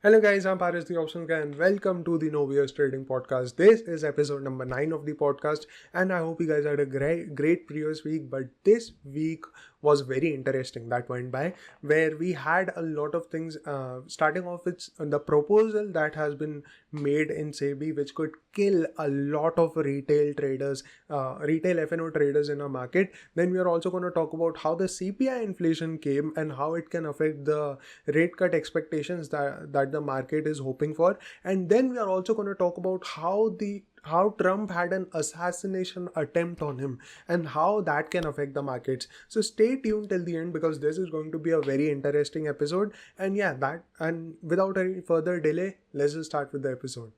Hello guys, I'm Paris the Options Guy and welcome to the Novius Trading Podcast. This is episode number 9 of the podcast and I hope you guys had a great previous week, but this week was very interesting that went by where we had a lot of things starting off with the proposal that has been made in SEBI which could kill a lot of retail traders, retail F&O traders in our market. Then we are also going to talk about how the CPI inflation came and how it can affect the rate cut expectations that the market is hoping for. And then we are also going to talk about how Trump had an assassination attempt on him and how that can affect the markets. So stay tuned till the end because this is going to be a very interesting episode. And yeah, that and without any further delay, let's just start with the episode.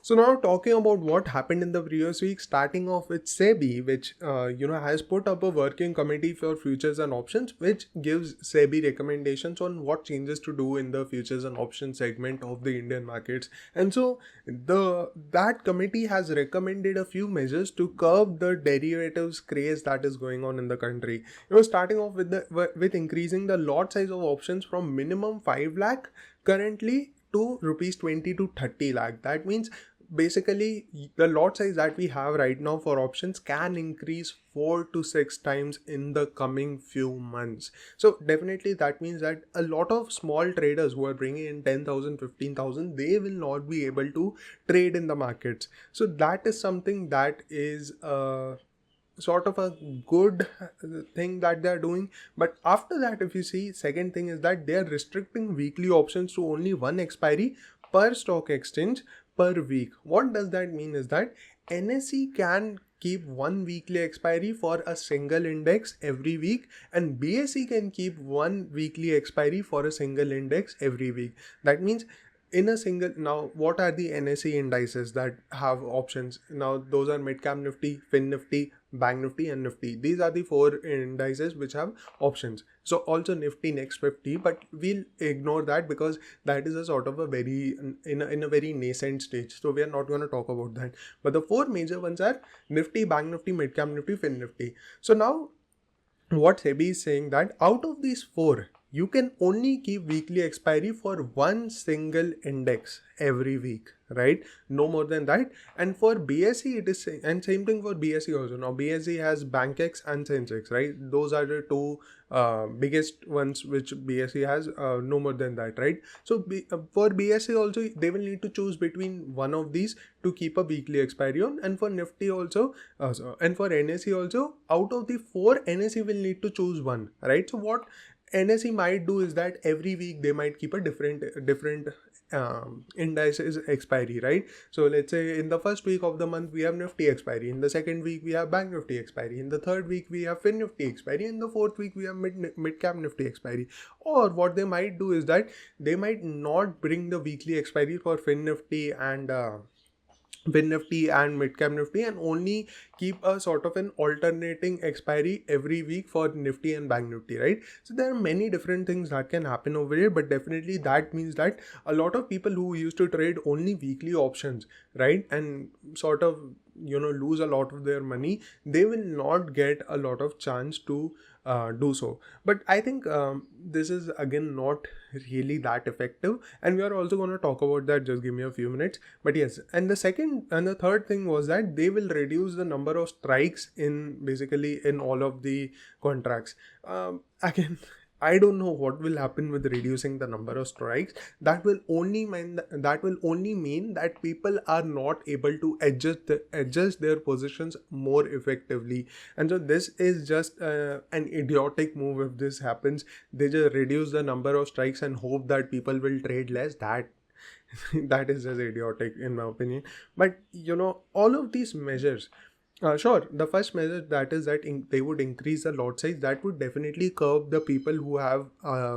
So now talking about what happened in the previous week, starting off with SEBI, which has put up a working committee for futures and options, which gives SEBI recommendations on what changes to do in the futures and options segment of the Indian markets. And so that committee has recommended a few measures to curb the derivatives craze that is going on in the country. Starting off with increasing the lot size of options from minimum 5 lakh currently to rupees 20 to 30 lakh. That means basically the lot size that we have right now for options can increase 4 to 6 times in the coming few months. So definitely that means that a lot of small traders who are bringing in 10,000, 15,000, they will not be able to trade in the markets. So that is something that is sort of a good thing that they are doing. But after that, if you see, second thing is that they are restricting weekly options to only one expiry per stock exchange per week. What does that mean is that NSE can keep one weekly expiry for a single index every week and BSE can keep one weekly expiry for a single index every week. That means now what are the NSE indices that have options? Now those are mid cap nifty, fin nifty, bank nifty and nifty. These are the four indices which have options. So also nifty next 50, but we'll ignore that because that is a sort of a very in a very nascent stage, so we are not going to talk about that. But the four major ones are nifty, bank nifty, mid cap nifty, fin nifty. So now what SEBI is saying that out of these four, you can only keep weekly expiry for one single index every week, right? No more than that. And for BSE, it is and same thing for BSE also. Now BSE has BankX and Sensex, right? Those are the two biggest ones which BSE has. No more than that, right? So for BSE also, they will need to choose between one of these to keep a weekly expiry on. And for Nifty also, and for NSE also, out of the four, NSE will need to choose one, right? So what NSE might do is that every week they might keep a different indices expiry, right? So let's say in the first week of the month we have Nifty expiry, in the second week we have Bank Nifty expiry, in the third week we have Fin Nifty expiry, in the fourth week we have mid cap Nifty expiry. Or what they might do is that they might not bring the weekly expiry for Fin Nifty and Nifty and mid-cap Nifty and only keep a sort of an alternating expiry every week for Nifty and Bank Nifty, right? So there are many different things that can happen over here, but definitely that means that a lot of people who used to trade only weekly options, right, and sort of lose a lot of their money, they will not get a lot of chance to do so. But I think this is again not really that effective, and we are also going to talk about that. Just give me a few minutes. But yes, and the third thing was that they will reduce the number of strikes in basically in all of the contracts. Again, I don't know what will happen with reducing the number of strikes. That will only mean that people are not able to adjust their positions more effectively. And so this is just an idiotic move. If this happens, they just reduce the number of strikes and hope that people will trade less. That is just idiotic in my opinion. But all of these measures. Sure. The first measure that is that they would increase the lot size. That would definitely curb the people who have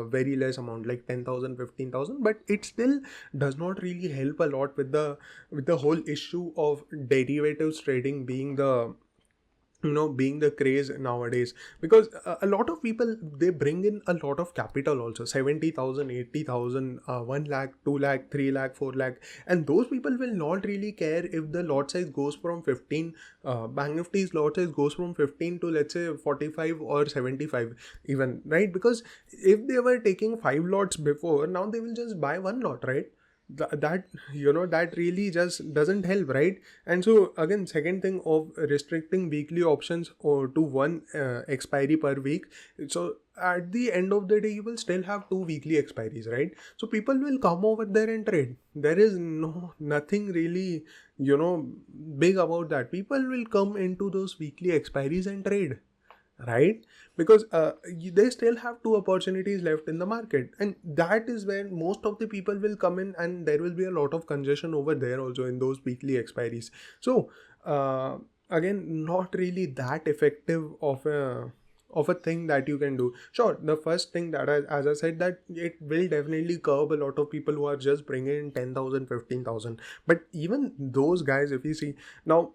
very less amount, like 10,000, 15,000. But it still does not really help a lot with the whole issue of derivatives trading being the being the craze nowadays, because a lot of people, they bring in a lot of capital also, 70,000, 80,000, 1 lakh, 2 lakh, 3 lakh, 4 lakh, and those people will not really care if the lot size goes from 15, bank nifty's lot size goes from 15 to, let's say, 45 or 75 even, right? Because if they were taking 5 lots before, now they will just buy one lot, right? That that really just doesn't help, right? And so again, second thing of restricting weekly options or to one expiry per week, so at the end of the day you will still have 2 weekly expiries, right? So people will come over there and trade. There is nothing really big about that. People will come into those weekly expiries and trade, right? Because they still have two opportunities left in the market, and that is where most of the people will come in, and there will be a lot of congestion over there also in those weekly expiries. So again, not really that effective of a thing that you can do. Sure, the first thing that as I said, that it will definitely curb a lot of people who are just bringing in 10,000, 15,000. But even those guys, if you see now,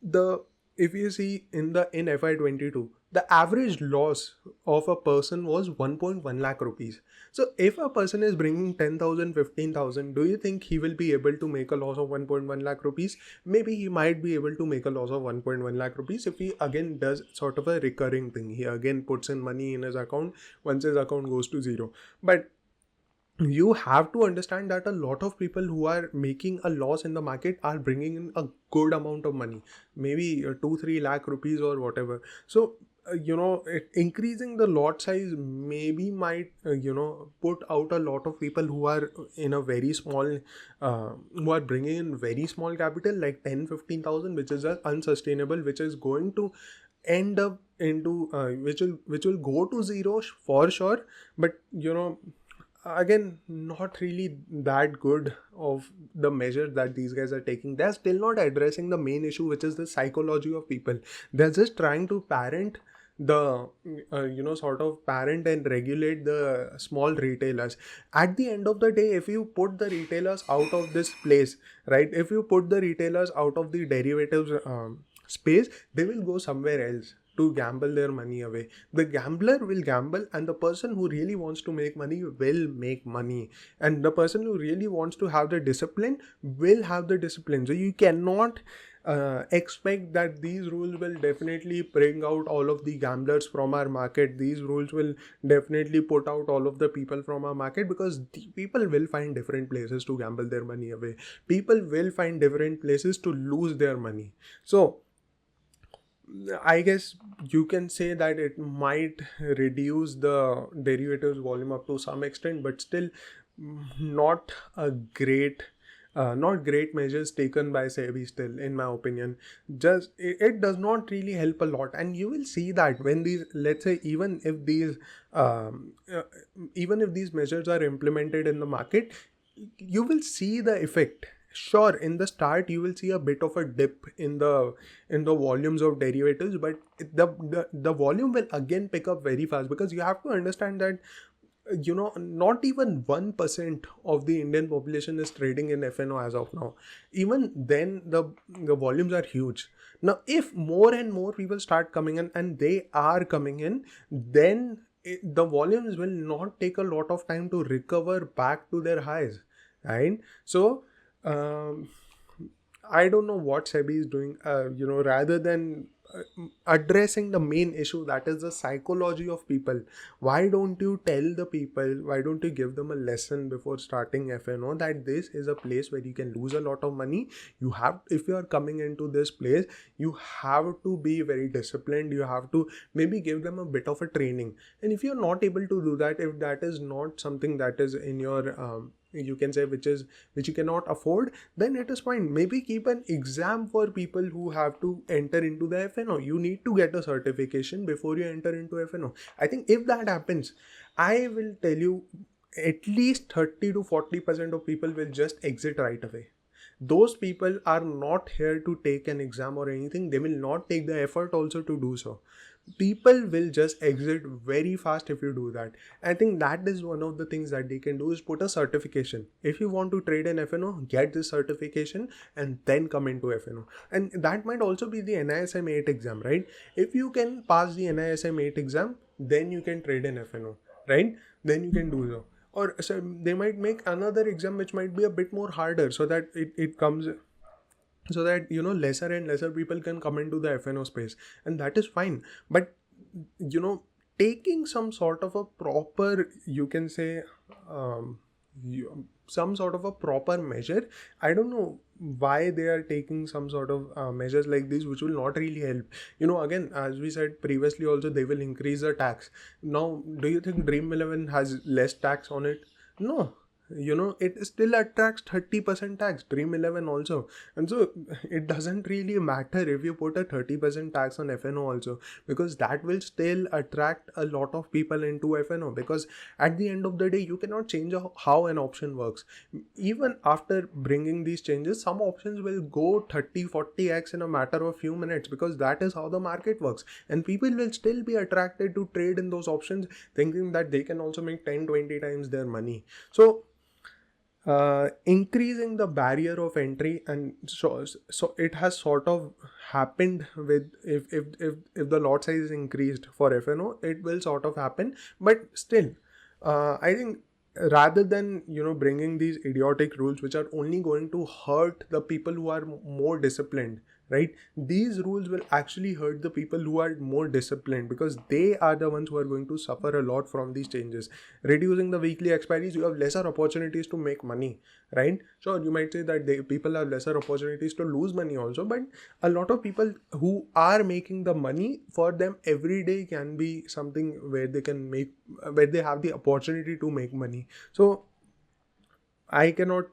the if you see in FY22, the average loss of a person was 1.1 lakh rupees. So if a person is bringing 10,000, 15,000, do you think he will be able to make a loss of 1.1 lakh rupees? Maybe he might be able to make a loss of 1.1 lakh rupees if he again does sort of a recurring thing. He again puts in money in his account once his account goes to zero. But you have to understand that a lot of people who are making a loss in the market are bringing in a good amount of money, maybe 2-3 lakh rupees or whatever. So increasing the lot size maybe might put out a lot of people who are in a very small who are bringing in very small capital, like 10-15,000, which is unsustainable, which is going to end up into which will go to zero for sure. But again, not really that good of the measures that these guys are taking. They're still not addressing the main issue, which is the psychology of people. They're just trying to parent the sort of parent and regulate the small retailers. At the end of the day, if you put the retailers out of this place, right, if you put the retailers out of the derivatives space, they will go somewhere else to gamble their money away. The gambler will gamble, and the person who really wants to make money will make money, and the person who really wants to have the discipline will have the discipline. So you cannot expect that these rules will definitely bring out all of the gamblers from our market. These rules will definitely put out all of the people from our market, because the people will find different places to gamble their money away. People will find different places to lose their money. So I guess you can say that it might reduce the derivatives volume up to some extent, but still not a great not great measures taken by SEBI still, in my opinion. Just it does not really help a lot, and you will see that when these, let's say, even if these measures are implemented in the market, you will see the effect. Sure, in the start you will see a bit of a dip in the volumes of derivatives, but the volume will again pick up very fast, because you have to understand that not even 1% of the Indian population is trading in FNO as of now. Even then, the volumes are huge. Now, if more and more people start coming in, and they are coming in, then the volumes will not take a lot of time to recover back to their highs, right? So I don't know what SEBI is doing, rather than addressing the main issue, that is the psychology of people. Why don't you tell the people, why don't you give them a lesson before starting FNO, that this is a place where you can lose a lot of money. If you are coming into this place, you have to be very disciplined. You have to maybe give them a bit of a training. And if you're not able to do that, if that is not something that is in your you can say which you cannot afford, then it is fine. Maybe keep an exam for people who have to enter into the FNO. You need to get a certification before you enter into FNO. I think if that happens, I will tell you, at least 30 to 40% of people will just exit right away. Those people are not here to take an exam or anything. They will not take the effort also to do so. people will just exit very fast if you do that. I think that is one of the things that they can do, is put a certification. If you want to trade in FNO, get this certification and then come into FNO. And that might also be the NISM 8 exam, right? If you can pass the NISM 8 exam, then you can trade in FNO, right? Then you can do so. Or so they might make another exam which might be a bit more harder, so that it comes, so that lesser and lesser people can come into the FNO space, and that is fine. But taking some sort of a proper, you can say, some sort of a proper measure. I don't know why they are taking some sort of measures like these, which will not really help. Again, as we said previously also, they will increase the tax. Now, do you think Dream 11 has less tax on it? No. It still attracts 30% tax, Dream 11 also. And so it doesn't really matter if you put a 30% tax on FNO also, because that will still attract a lot of people into FNO, because at the end of the day, you cannot change how an option works. Even after bringing these changes, some options will go 30-40x in a matter of few minutes, because that is how the market works. And people will still be attracted to trade in those options, thinking that they can also make 10-20 times their money. So increasing the barrier of entry, and so it has sort of happened with, if the lot size is increased for FNO, it will sort of happen. But still, I think rather than bringing these idiotic rules which are only going to hurt the people who are more disciplined, right, these rules will actually hurt the people who are more disciplined, because they are the ones who are going to suffer a lot from these changes. Reducing the weekly expiries, you have lesser opportunities to make money, right? Sure, you might say that people have lesser opportunities to lose money also, but a lot of people who are making the money, for them every day can be something where they can make, where they have the opportunity to make money. So I cannot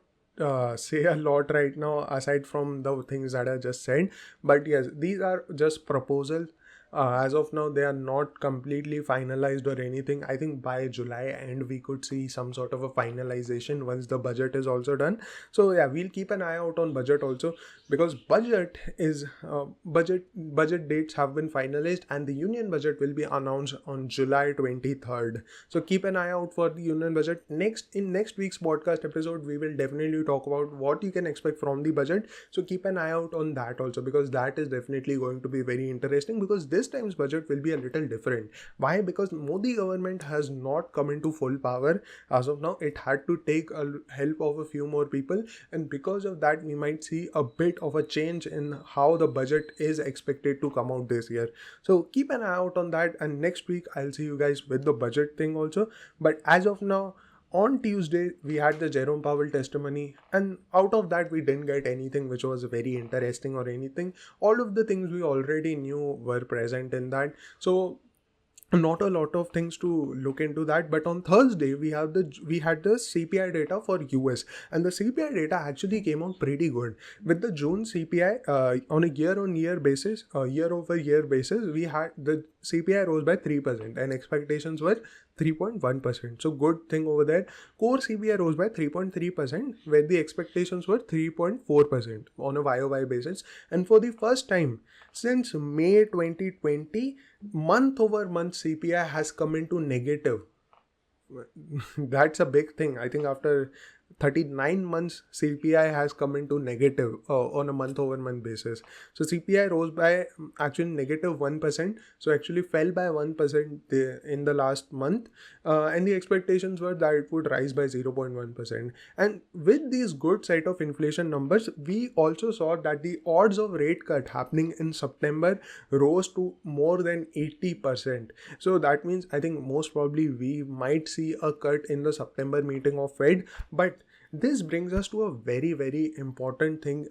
say a lot right now aside from the things that I just said. But yes, these are just proposals. As of now, they are not completely finalized or anything. I think by July end we could see some sort of a finalization once the budget is also done. So yeah, we'll keep an eye out on budget also, because budget dates have been finalized, and the union budget will be announced on July 23rd. So keep an eye out for the union budget. In next week's podcast episode, we will definitely talk about what you can expect from the budget. So keep an eye out on that also, because that is definitely going to be very interesting, because this time's budget will be a little different. Why? Because Modi government has not come into full power as of now. It had to take help of a few more people, and because of that, we might see a bit of a change in how the budget is expected to come out this year. So keep an eye out on that, and next week I'll see you guys with the budget thing also. But as of now, on Tuesday, we had the Jerome Powell testimony, and out of that, we didn't get anything which was very interesting or anything. All of the things we already knew were present in that. So not a lot of things to look into that. But on Thursday, we had the CPI data for US, and the CPI data actually came out pretty good. With the June CPI on a year-on-year basis, year-over-year basis, we had the CPI rose by 3%, and expectations were 3.1%. So good thing over there. Core CPI rose by 3.3%, where the expectations were 3.4% on a YOY basis. And for the first time since May 2020, month over month CPI has come into negative. That's a big thing. I think after 39 months, CPI has come into negative on a month over month basis. So CPI rose by actually negative 1%. So actually fell by 1% in the last month. And the expectations were that it would rise by 0.1%. And with these good set of inflation numbers, we also saw that the odds of rate cut happening in September rose to more than 80%. So that means I think most probably we might see a cut in the September meeting of Fed. But this brings us to a very, very important thing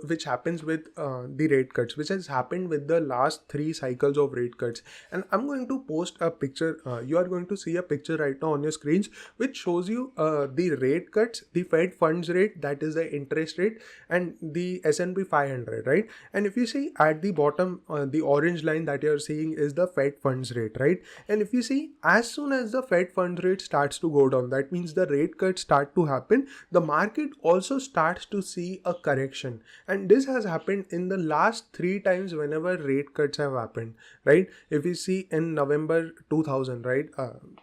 which happens with the rate cuts, which has happened with the last 3 cycles of rate cuts. And I'm going to post a picture. You are going to see a picture right now on your screens, which shows you the rate cuts, the Fed funds rate, that is the interest rate, and the S&P 500, right? And if you see at the bottom, the orange line that you're seeing is the Fed funds rate, right? And if you see, as soon as the Fed funds rate starts to go down, that means the rate cuts start to happen, the market also starts to see a correction correction, and this has happened in the last 3 times whenever rate cuts have happened, right? If you see in November 2000, right,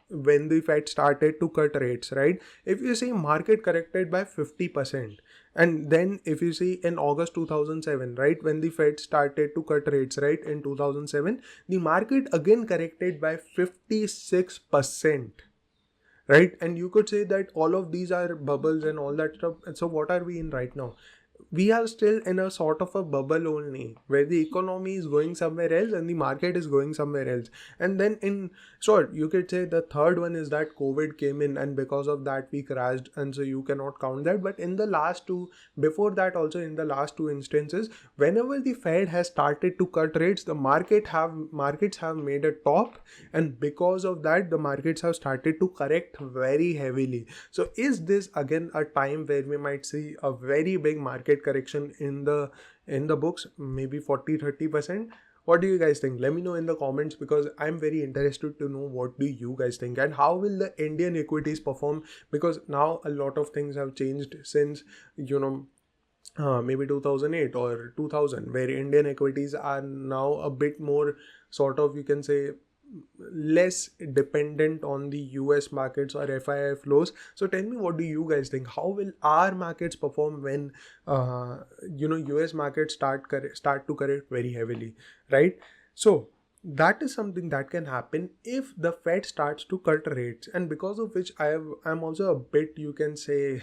when the Fed started to cut rates, right, if you see market corrected by 50%. And then if you see in August 2007, right, when the Fed started to cut rates, right, in 2007, the market again corrected by 56%. Right, and you could say that all of these are bubbles and all that stuff. So what are we in right now? We are still in a sort of a bubble only, where the economy is going somewhere else and the market is going somewhere else. And then in short, you could say the third one is that COVID came in, and because of that we crashed, and so you cannot count that. But in the last two, before that also, in the last two instances, whenever the Fed has started to cut rates, the markets have made a top, and because of that the markets have started to correct very heavily. So is this again a time where we might see a very big market correction in the books, maybe 40-30%? What do you guys think? Let me know in the comments, because I'm very interested to know what do you guys think, and how will the Indian equities perform, because now a lot of things have changed since, maybe 2008 or 2000, where Indian equities are now a bit more sort of, you can say, less dependent on the US markets or FII flows. So tell me, what do you guys think? How will our markets perform when US markets start to correct very heavily, right? So that is something that can happen if the Fed starts to cut rates, and because of which I'm also a bit, you can say,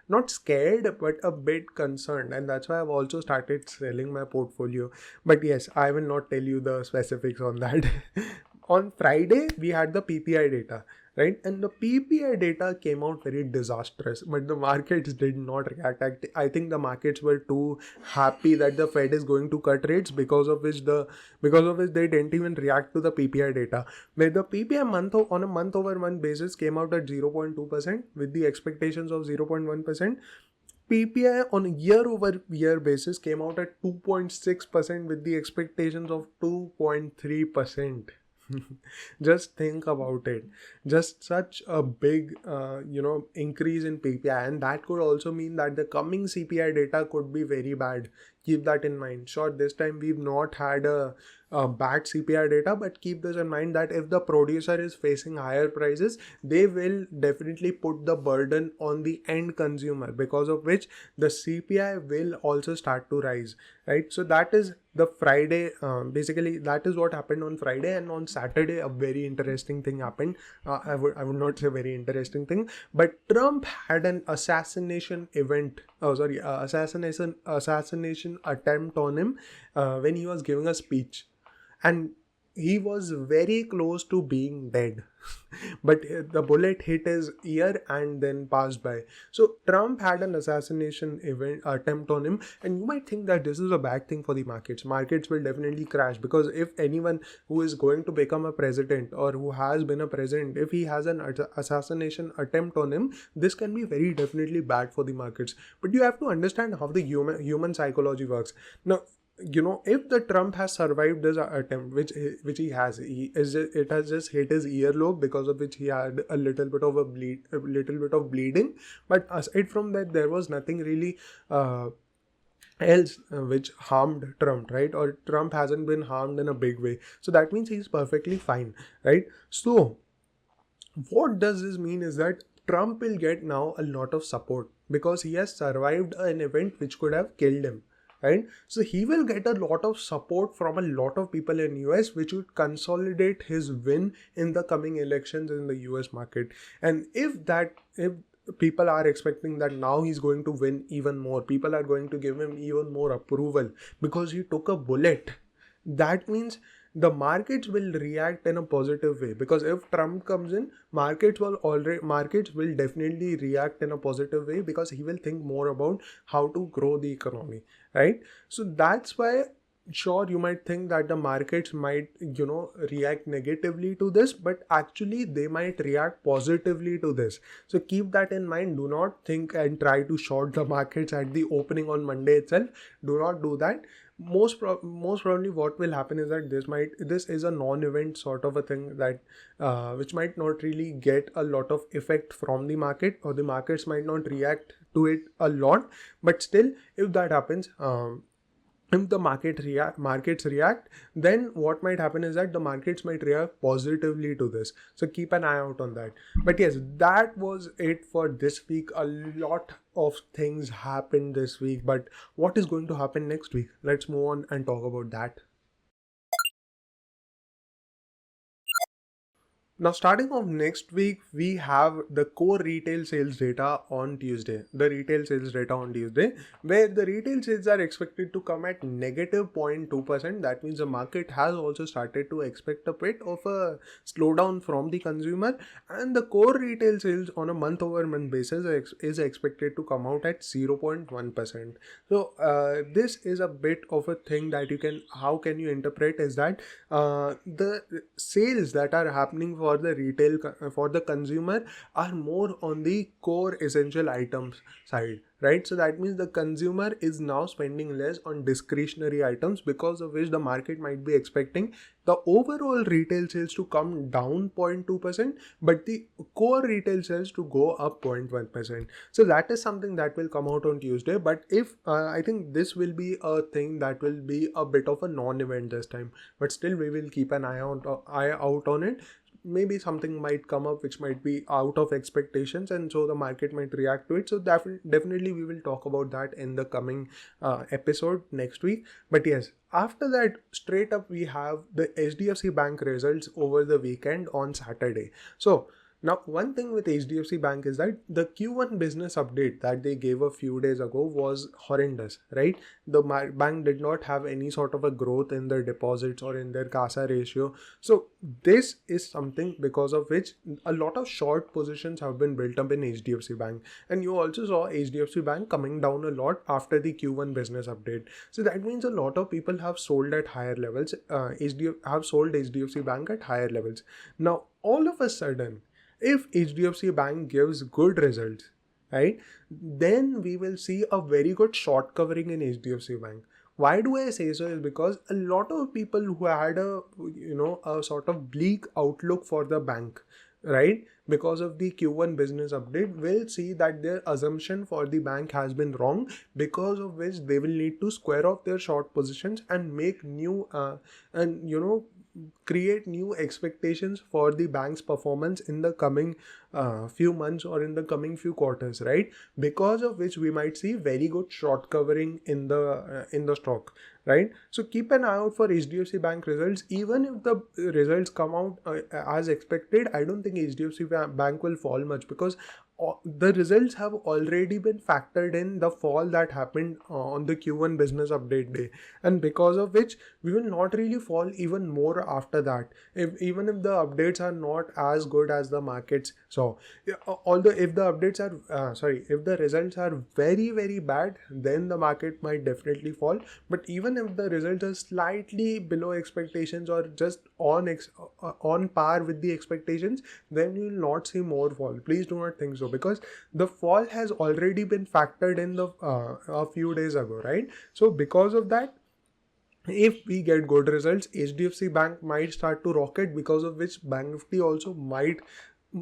not scared but a bit concerned, and that's why I've also started selling my portfolio. But yes, I will not tell you the specifics on that. On Friday, we had the PPI data, right? And the PPI data came out very disastrous, but the markets did not react. I think the markets were too happy that the Fed is going to cut rates, because of which they didn't even react to the PPI data. Where the PPI on a month-over-month basis came out at 0.2% with the expectations of 0.1%. PPI on a year-over-year basis came out at 2.6% with the expectations of 2.3%. Just think about it. Just such a big increase in PPI, and that could also mean that the coming CPI data could be very bad. Keep that in mind. Sure, this time we've not had a bad CPI data, but keep this in mind that if the producer is facing higher prices, they will definitely put the burden on the end consumer, because of which the CPI will also start to rise, right? So that is the Friday, basically that is what happened on Friday. And on Saturday, a very interesting thing happened. I would not say very interesting thing, but Trump had an assassination attempt on him when he was giving a speech, and he was very close to being dead. But the bullet hit his ear and then passed by. So Trump had an assassination attempt on him, and you might think that this is a bad thing for the markets. Markets will definitely crash, because if anyone who is going to become a president, or who has been a president, if he has an assassination attempt on him, this can be very definitely bad for the markets. But you have to understand how the human psychology works. Now, if the Trump has survived this attempt, which he has, it has just hit his earlobe, because of which he had a little bit of bleeding. But aside from that, there was nothing really else which harmed Trump, right? Or Trump hasn't been harmed in a big way. So that means he's perfectly fine, right? So what does this mean is that Trump will get now a lot of support, because he has survived an event which could have killed him. Right, so he will get a lot of support from a lot of people in US, which would consolidate his win in the coming elections in the US market. And if people are expecting that now he's going to win even more, people are going to give him even more approval because he took a bullet, that means the markets will react in a positive way. Because if Trump comes in, markets will definitely react in a positive way, because he will think more about how to grow the economy, right? So that's why, sure, you might think that the markets might react negatively to this, but actually they might react positively to this. So keep that in mind. Do not think and try to short the markets at the opening on Monday itself. Do not do that. most probably what will happen is that this is a non-event sort of a thing that which might not really get a lot of effect from the market, or the markets might not react to it a lot. But still, if that happens, if the markets react, then what might happen is that the markets might react positively to this. So keep an eye out on that. But yes, that was it for this week. A lot of things happened this week, but what is going to happen next week? Let's move on and talk about that. Now, starting off next week, we have the core retail sales data on Tuesday. The retail sales data on Tuesday, where the retail sales are expected to come at negative 0.2%. That means the market has also started to expect a bit of a slowdown from the consumer. And the core retail sales on a month over month basis is expected to come out at 0.1%. So, this is a bit of a thing that how can you interpret is that the sales that are happening for the for the consumer are more on the core essential items side, right? So that means the consumer is now spending less on discretionary items, because of which the market might be expecting the overall retail sales to come down 0.2%, but the core retail sales to go up 0.1%. So that is something that will come out on Tuesday. But if I think this will be a thing that will be a bit of a non-event this time, but still we will keep an eye out on it. Maybe something might come up which might be out of expectations, and so the market might react to it. So definitely we will talk about that in the coming episode next week. But yes, after that, straight up we have the HDFC Bank results over the weekend on Saturday. So now, one thing with HDFC Bank is that the Q1 business update that they gave a few days ago was horrendous, right? The bank did not have any sort of a growth in their deposits or in their CASA ratio. So this is something because of which a lot of short positions have been built up in HDFC Bank. And you also saw HDFC Bank coming down a lot after the Q1 business update. So that means a lot of people have sold at higher levels, have sold HDFC Bank at higher levels. Now, all of a sudden, if HDFC Bank gives good results, right, then we will see a very good short covering in HDFC Bank. Why do I say so? Is because a lot of people who had a sort of bleak outlook for the bank, right, because of the Q1 business update, will see that their assumption for the bank has been wrong, because of which they will need to square off their short positions and make new and create new expectations for the bank's performance in the coming few months or in the coming few quarters, right? Because of which we might see very good short covering in the stock, right? So keep an eye out for HDFC Bank results. Even if the results come out as expected, I don't think HDFC Bank will fall much, because the results have already been factored in the fall that happened on the Q1 business update day, and because of which we will not really fall even more after that, even if the updates are not as good as the markets. So although if the updates are if the results are very very bad, then the market might definitely fall. But even if the results are slightly below expectations or just on par with the expectations, then you will not see more fall. Please do not think so, because the fall has already been factored in the a few days ago, right? So because of that, if we get good results, HDFC Bank might start to rocket, because of which Bank Nifty also might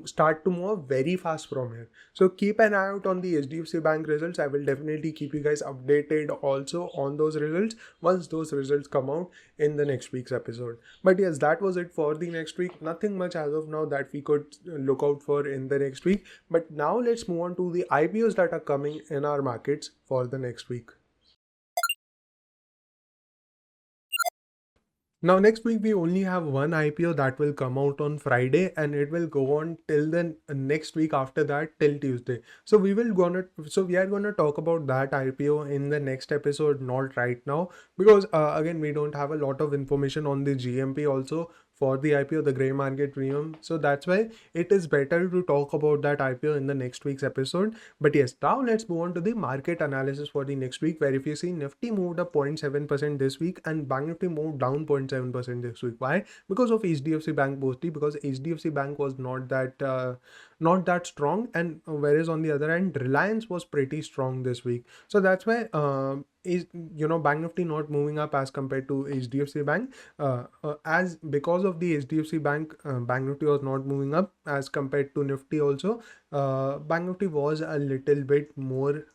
start to move very fast from here. So keep an eye out on the HDFC Bank results. I will definitely keep you guys updated also on those results once those results come out in the next week's episode. But yes, that was it for the next week. Nothing much as of now that we could look out for in the next week. But now let's move on to the IPOs that are coming in our markets for the next week. Now next week we only have one IPO that will come out on Friday, and it will go on till the next week after that, till Tuesday. So we are gonna talk about that IPO in the next episode, not right now, because again we don't have a lot of information on the GMP also for the IPO, the gray market premium. So that's why it is better to talk about that IPO in the next week's episode. But yes, now let's move on to the market analysis for the next week, where if you see Nifty moved up 0.7% this week and Bank Nifty moved down 0.7% this week. Why? Because of HDFC Bank mostly, because HDFC Bank was not that strong, and whereas on the other hand, Reliance was pretty strong this week. So that's why is, Bank Nifty not moving up as compared to HDFC Bank, as because of the HDFC Bank, Bank Nifty was not moving up as compared to Nifty also. Bank Nifty was a little bit more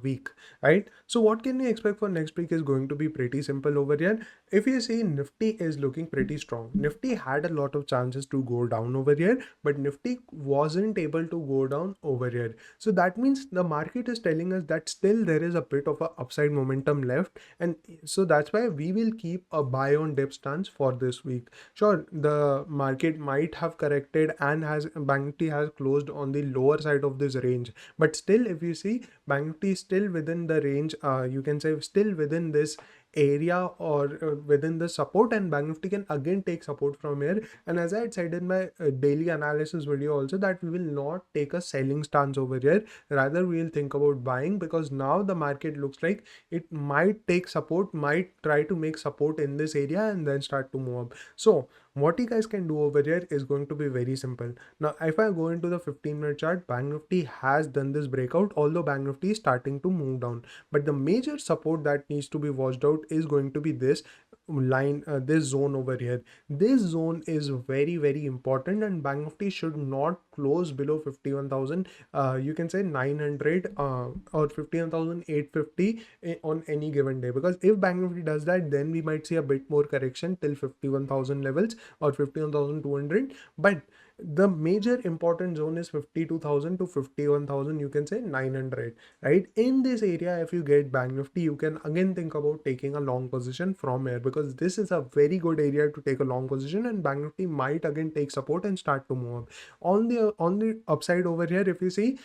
weak, right? So what can we expect for next week is going to be pretty simple over here. If you see, Nifty is looking pretty strong. Nifty had a lot of chances to go down over here, but Nifty wasn't able to go down over here. So that means the market is telling us that still there is a bit of a upside momentum left, and so that's why we will keep a buy on dip stance for this week. Sure, the market might have corrected and Bank Nifty has closed on the lower side of this range, but still, if you see, Bank Nifty is still within the range, you can say still within this area, or within the support, and Bank Nifty can again take support from here. And as I had said in my daily analysis video also, that we will not take a selling stance over here, rather we will think about buying, because now the market looks like it might take support, might try to make support in this area and then start to move up. So what you guys can do over here is going to be very simple. Now if I go into the 15-minute chart, Bank Nifty has done this breakout, although Bank Nifty is starting to move down, but the major support that needs to be watched out is going to be this line, this zone over here. This zone is very, very important, and Bank Nifty should not close below 51,000, you can say 900, or 51,850 on any given day, because if Bank Nifty does that, then we might see a bit more correction till 51,000 levels or 51,200. But the major important zone is 52,000 to 51,000, you can say 900, right? In this area, if you get Bank Nifty, you can again think about taking a long position from here, because this is a very good area to take a long position, and Bank Nifty might again take support and start to move up. On the upside over here, if you see,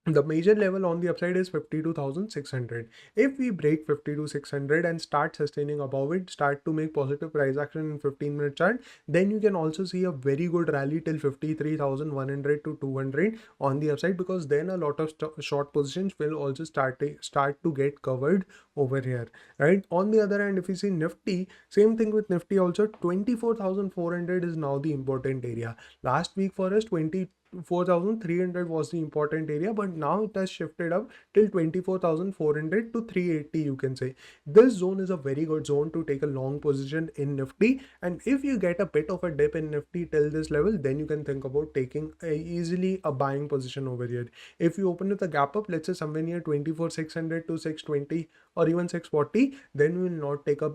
the major level on the upside is 52,600. If we break 52,600 and start sustaining above it, start to make positive price action in 15-minute chart, then you can also see a very good rally till 53,100 to 200 on the upside, because then a lot of short positions will also start to get covered over here, right? On the other hand, if you see Nifty, same thing with Nifty also. 24,400 is now the important area. Last week for us, 24,300 was the important area, but now it has shifted up till 24,400 to 380, you can say. This zone is a very good zone to take a long position in Nifty, and if you get a bit of a dip in Nifty till this level, then you can think about taking easily a buying position over here. If you open with a gap up, let's say somewhere near 24,600 to 620 or even 640, then we will not take a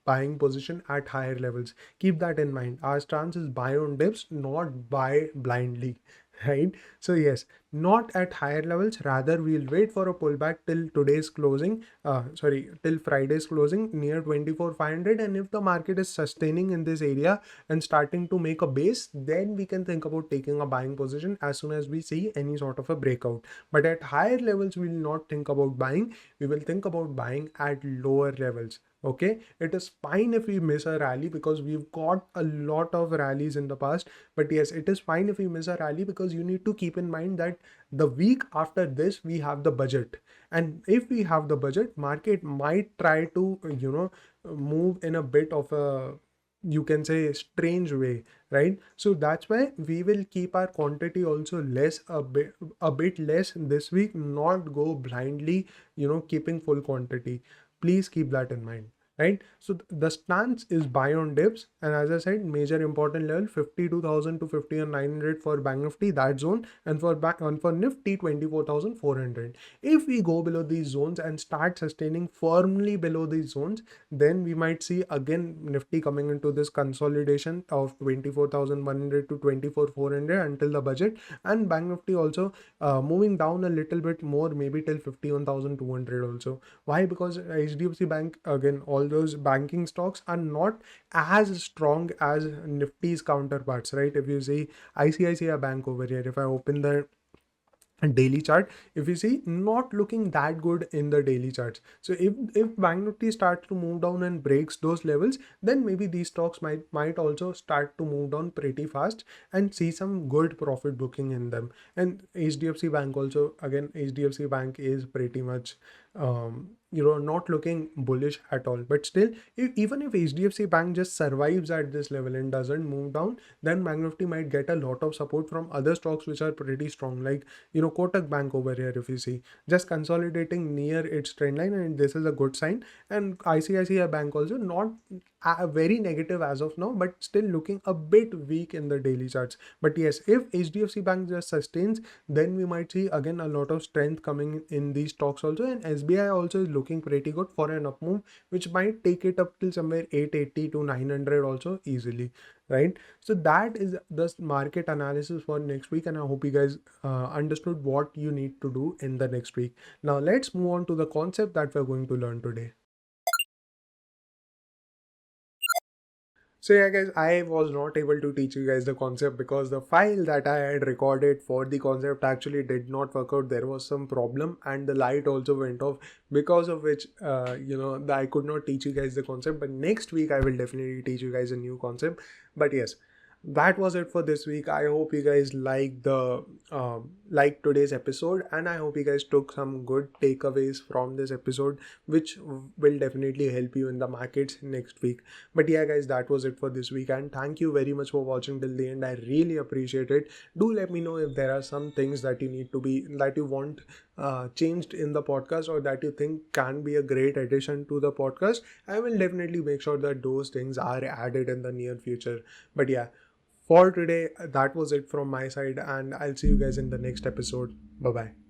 buying position at higher levels. Keep that in mind. Our stance is buy on dips, not buy blindly, right? So yes, not at higher levels, rather we'll wait for a pullback till today's closing, till Friday's closing near 24,500, and if the market is sustaining in this area and starting to make a base, then we can think about taking a buying position as soon as we see any sort of a breakout. But at higher levels, we will not think about buying, we will think about buying at lower levels. Okay, it is fine if we miss a rally, because we've got a lot of rallies in the past. But yes, it is fine if we miss a rally, because you need to keep in mind that the week after this we have the budget, and if we have the budget, market might try to move in a bit of a, you can say, strange way, right? So that's why we will keep our quantity also less, a bit less this week, not go blindly keeping full quantity. Please keep that in mind, right? So the stance is buy on dips, and as I said, major important level 52,000 to 51,900 for Bank Nifty, that zone, and for Nifty 24,400. If we go below these zones and start sustaining firmly below these zones, then we might see again Nifty coming into this consolidation of 24,100 to 24,400 until the budget, and Bank Nifty also moving down a little bit more, maybe till 51,200 also. Why? Because HDFC Bank, again, all those banking stocks are not as strong as Nifty's counterparts, right? If you see ICICI Bank over here, if I open the daily chart, if you see, not looking that good in the daily charts. So if Bank Nifty starts to move down and breaks those levels, then maybe these stocks might also start to move down pretty fast and see some good profit booking in them. And HDFC Bank also, again, HDFC Bank is pretty much not looking bullish at all. But still, even if HDFC Bank just survives at this level and doesn't move down, then Bank Nifty might get a lot of support from other stocks which are pretty strong, like Kotak Bank over here. If you see, just consolidating near its trend line, and this is a good sign. And ICICI Bank also not very negative as of now, but still looking a bit weak in the daily charts. But yes, if HDFC Bank just sustains, then we might see again a lot of strength coming in these stocks also. And SBI also is looking pretty good for an up move, which might take it up till somewhere 880 to 900 also easily, right? So that is the market analysis for next week, and I hope you guys understood what you need to do in the next week. Now let's move on to the concept that we're going to learn today. So yeah guys, I was not able to teach you guys the concept because the file that I had recorded for the concept actually did not work out. There was some problem and the light also went off, because of which I could not teach you guys the concept. But next week I will definitely teach you guys a new concept. But yes, that was it for this week. I hope you guys like today's episode, and I hope you guys took some good takeaways from this episode, which will definitely help you in the markets next week. But yeah guys, that was it for this week, and thank you very much for watching till the end. I really appreciate it. Do let me know if there are some things that you want changed in the podcast, or that you think can be a great addition to the podcast. I will definitely make sure that those things are added in the near future. But yeah, for today, that was it from my side, and I'll see you guys in the next episode. Bye bye.